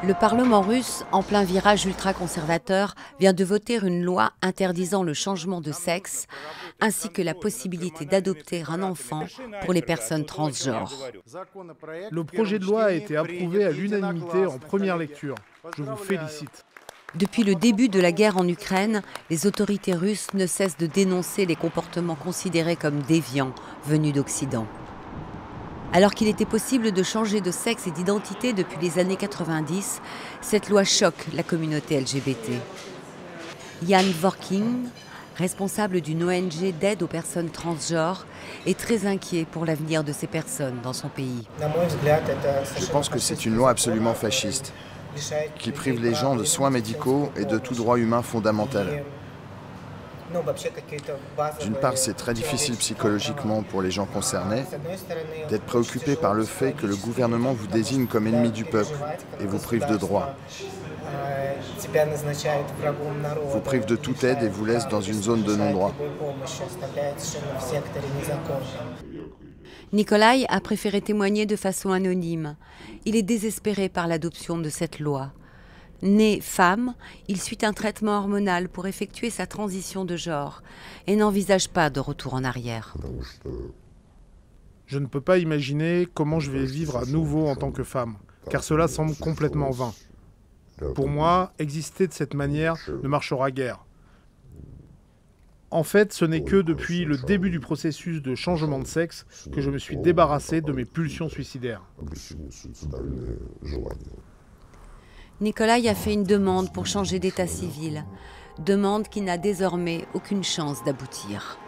Le Parlement russe, en plein virage ultra-conservateur, vient de voter une loi interdisant le changement de sexe, ainsi que la possibilité d'adopter un enfant pour les personnes transgenres. Le projet de loi a été approuvé à l'unanimité en première lecture. Je vous félicite. Depuis le début de la guerre en Ukraine, les autorités russes ne cessent de dénoncer les comportements considérés comme déviants venus d'Occident. Alors qu'il était possible de changer de sexe et d'identité depuis les années 90, cette loi choque la communauté LGBT. Jan Dworkin, responsable d'une ONG d'aide aux personnes transgenres, est très inquiet pour l'avenir de ces personnes dans son pays. Je pense que c'est une loi absolument fasciste, qui prive les gens de soins médicaux et de tout droit humain fondamental. D'une part, c'est très difficile psychologiquement pour les gens concernés d'être préoccupés par le fait que le gouvernement vous désigne comme ennemi du peuple et vous prive de droits. Vous prive de toute aide et vous laisse dans une zone de non-droit. Nikolai a préféré témoigner de façon anonyme. Il est désespéré par l'adoption de cette loi. Né femme, il suit un traitement hormonal pour effectuer sa transition de genre et n'envisage pas de retour en arrière. Je ne peux pas imaginer comment je vais vivre à nouveau en tant que femme, car cela semble complètement vain. Pour moi, exister de cette manière ne marchera guère. En fait, ce n'est que depuis le début du processus de changement de sexe que je me suis débarrassé de mes pulsions suicidaires. Nikolai a fait une demande pour changer d'état civil, demande qui n'a désormais aucune chance d'aboutir.